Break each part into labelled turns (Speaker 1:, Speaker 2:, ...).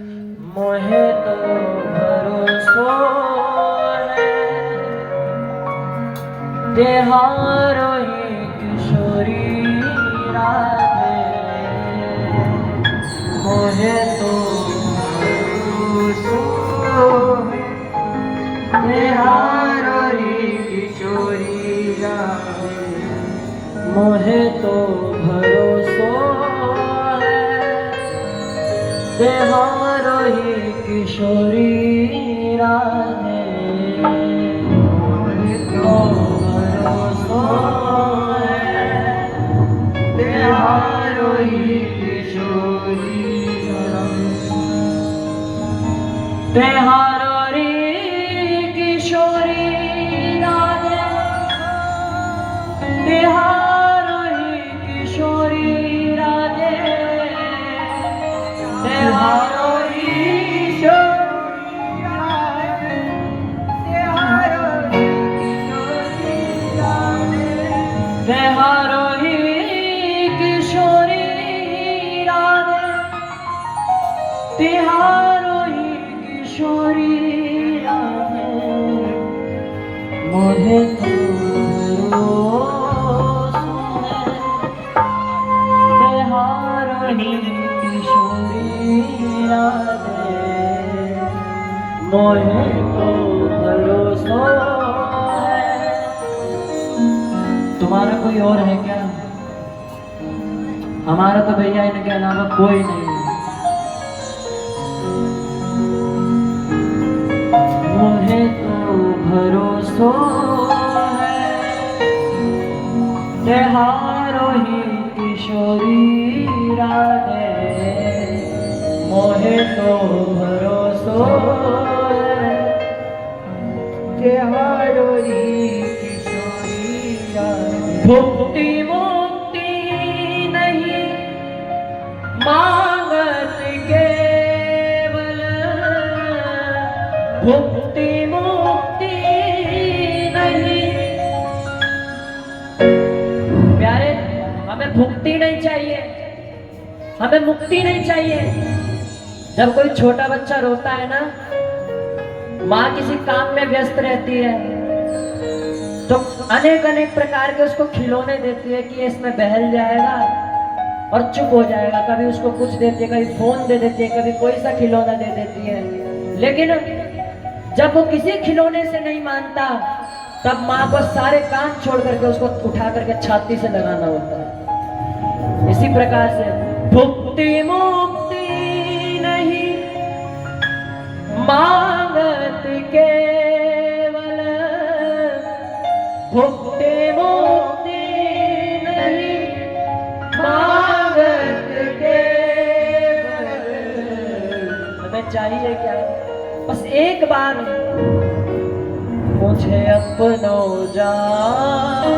Speaker 1: मोहे तो भरोसो है तेहारो ही किशोरी राधे। मोहे तो भरोसो है तेहारो ही किशोरी राधे। मोहे तो भरोसो तेहारो ही किशोरी राधे। तो भरोसो है तेहारो ही किशोरी राधे। तेहारो री किशोरी राधे। तेहारो ही किशोरी राधे। तेहारो ही किशोरी राधे। तेहारो ही किशोरी राधे। तेहारो ही किशोरी राधे। तेहारो ही किशोरी राधे। मोहे तो भरोसो है तेहारो ही किशोरी राधे। मोहे तो भरोसो है। तुम्हारा कोई और है क्या? हमारा तो भैया इनके अलावा कोई नहीं है। मोहे तो भरोसो है तेहारो ही किशोरी राधे। मोहे तो भरोसो है तेहारो ही किशोरी राधे। भुक्ति मुक्ति नहीं मांगत केवल। भुक्ति मुक्ति नहीं। प्यारे, हमें भुक्ति नहीं चाहिए, हमें मुक्ति नहीं चाहिए। जब कोई छोटा बच्चा रोता है ना, माँ किसी काम में व्यस्त रहती है तो अनेक अनेक प्रकार के उसको खिलौने देती है कि इसमें बहल जाएगा और चुप हो जाएगा। कभी उसको कुछ देती है, कभी फोन दे देती है, कभी कोई सा खिलौना दे देती है। लेकिन जब वो किसी खिलौने से नहीं मानता तब माँ को सारे काम छोड़ करके उसको उठा करके छाती से लगाना होता है। इसी प्रकार से भुक्ति मुक्ति नहीं मांगत केवल। भुक्ति मुक्ति नहीं मांगत केवल। हमें चाहिए क्या? बस एक बार मुझे अपनो जान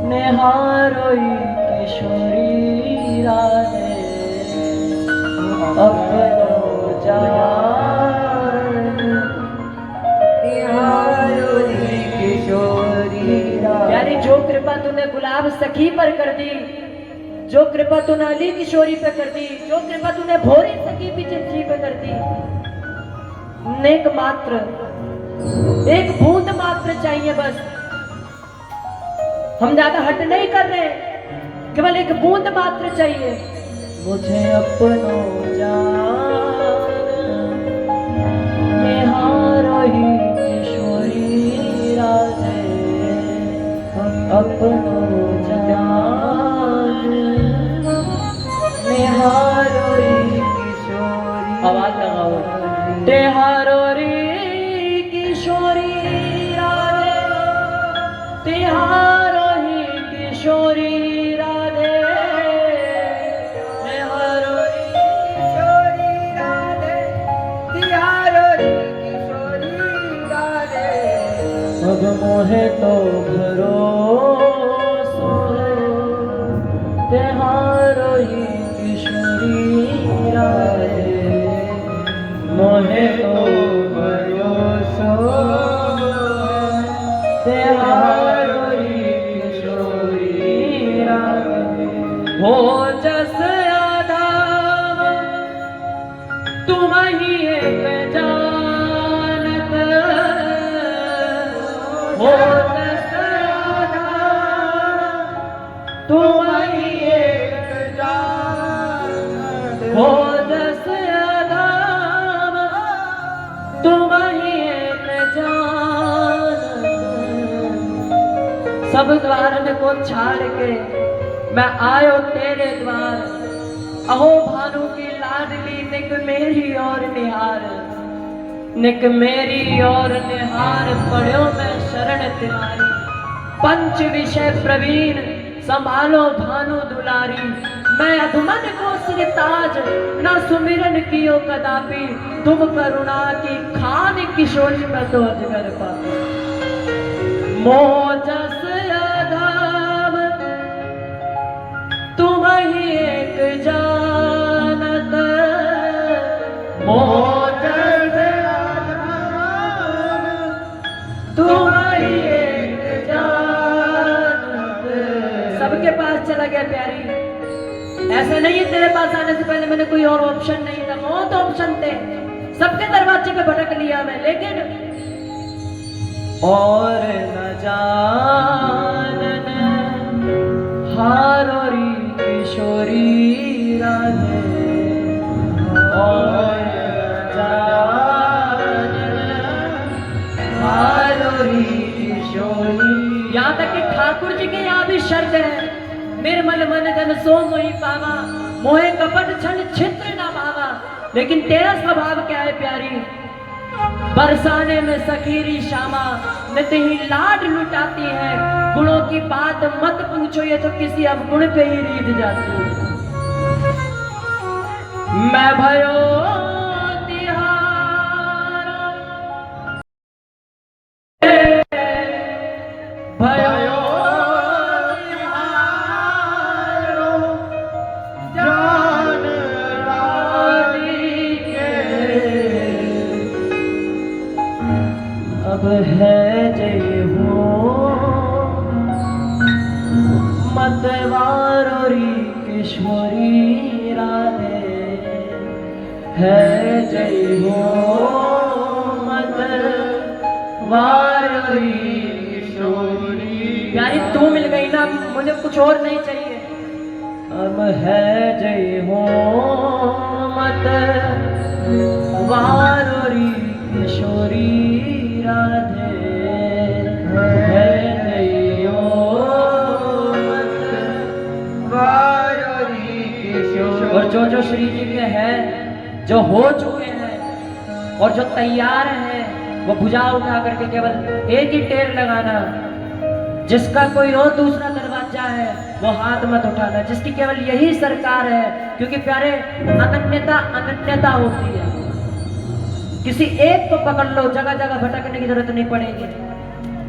Speaker 1: निहारो ही किशोरी राधे। अपनो जान निहारो ही किशोरी राधे। यानी जो कृपा तूने गुलाब सखी पर कर दी, जो कृपा तूने अली किशोरी पे कर दी, जो कृपा तूने भोरी सखी पिचित्री पे कर दी, नेक मात्र एक बूंद मात्र चाहिए बस। हम ज्यादा हट नहीं कर रहे, केवल एक बूंद मात्र चाहिए। मुझे अपनो जान निहारो ही किशोरी राधे। अपनो जान निहारो ही किशोरी। आवाज लगाओ। तेहारो री किशोरी राधे। तेहारो ही किशोरी राधे। तेहारो री किशोरी राधे। तेहारो री किशोरी राधे। अब मोहे तो भरोसो है तेहारो ही किशोरी राधे। मोहे तो तुम ही एक जानत हो दशरथा, तुम ही एक जानत हो दशरथा, तुम ही एक जानत। सब द्वारन को छाड़ के मैं आयो तेरे द्वार, अहो भानु की लाडली निक मेरी और निहार, निक मेरी और निहार पढ़ो मैं शरण तिहारी। पंच विषय प्रवीण संभालो भानु दुलारी, मैं अधमन को सिरताज न सुमिरन कियो कदापि, तुम करुणा की खान किशोरी मैं तो अजगर पापी। मोजस अधाम तुम ही एक जानत, मोजस अधाम तुम ही एक जानत। सबके पास चला गया प्यारी, ऐसे नहीं है तेरे पास आने से पहले मैंने कोई और ऑप्शन नहीं था, बहुत ऑप्शन थे, सबके दरवाजे पे भटक लिया मैं, लेकिन और न जानन हारोरी किशोरी राधे, और न जानन हारोरी किशोरी। यहाँ तक कि ठाकुर जी के यहाँ भी शर्त है, निर्मल मन जन सो मोहि पावा, मोहे कपट छल छिद्र न भावा। लेकिन तेरा स्वभाव क्या है प्यारी, बरसाने में सखीरी श्यामा नित ही लाड लुटाती है, गुणों की बात मत पूछो ये तो किसी अवगुण पे ही रीझ जाती है। मैं भयो तिहारा, भयो तिहारो, जान रानी के अब है जय हो मतवारोरी किशोरी राधे, है जय हो मतवारोरी किशोरी। प्यारी तू मिल गई ना, मुझे कुछ और नहीं चाहिए। अब है जय हो मतवारोरी किशोरी राधे, है जयो मतवारोरी किशोरी। और जो जो श्री जी के हैं, जो हो चुके हैं और जो तैयार हैं, वो भुजा उठा करके केवल एक ही टेर लगाना। जिसका कोई और दूसरा दरवाजा है वो हाथ मत उठाना, जिसकी केवल यही सरकार है। क्योंकि प्यारे अनन्यता अनन्यता होती है, किसी एक को पकड़ लो, जगह जगह भटकने की जरूरत नहीं पड़ेगी।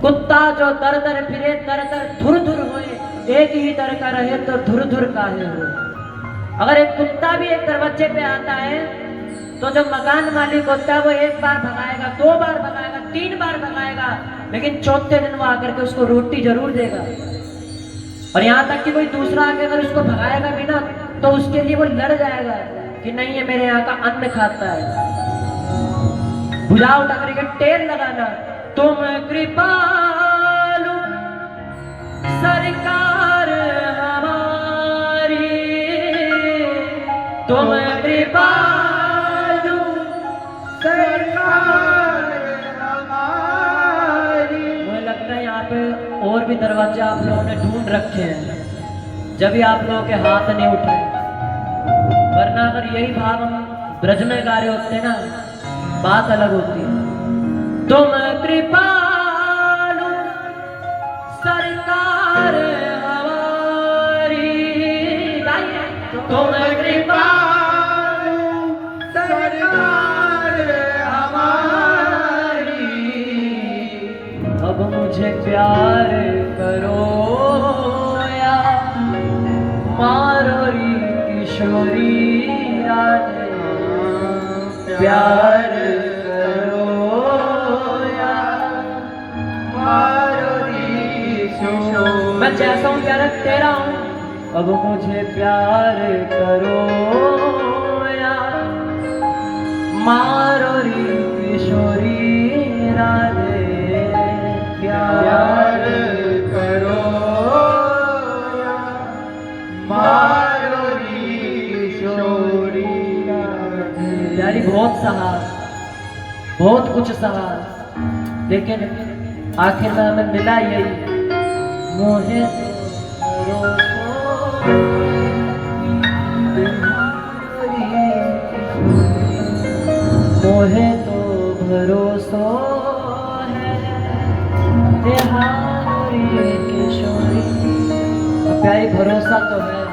Speaker 1: कुत्ता जो दर दर फिरे दर दर धुर धुर होए, एक ही दर का रहे तो धुर धुर काहे हो। अगर एक कुत्ता भी एक दरवाजे पे आता है तो जो मकान मालिक होता है वो एक बार भगाएगा, 2 बार भगाएगा, 3 बार भगाएगा, लेकिन चौथे दिन वो आकर के उसको रोटी जरूर देगा। और यहाँ तक कि कोई दूसरा आके अगर उसको भगाएगा भी ना तो उसके लिए वो लड़ जाएगा कि नहीं ये मेरे यहाँ का अन्न खाता है। भुजा उठा करके टेर लगाना। तुम कृपालु सरकार हमारी, तुम कृपालु सरकार हमारी। मुझे लगता है यहाँ पे और भी दरवाजे आप लोगों ने ढूंढ रखे हैं, जब भी आप लोगों के हाथ नहीं उठे। वरना अगर यही भाव हम ब्रज में गा रहे होते ना, बात अलग होती है। तुम कृपालु सरकार हमारी, तुम कृपालु सरकार हमारी। अब मुझे प्यार करो या मारोरी किशोरी राधे, प्यार करो या मारोरी किशोरी। मैं जैसा हूँ प्यारा तेरा हूँ, अब मुझे प्यार करो या मारो री किशोरी राधे प्यार
Speaker 2: करो मारो री किशोरी राधे।
Speaker 1: यारी बहुत सहा, बहुत कुछ सहा, लेकिन आखिर में हमें मिला यही, मोहे तो मोहे तो भरोसो है बिहारी किशोरी। प्यारी भरोसा तो है।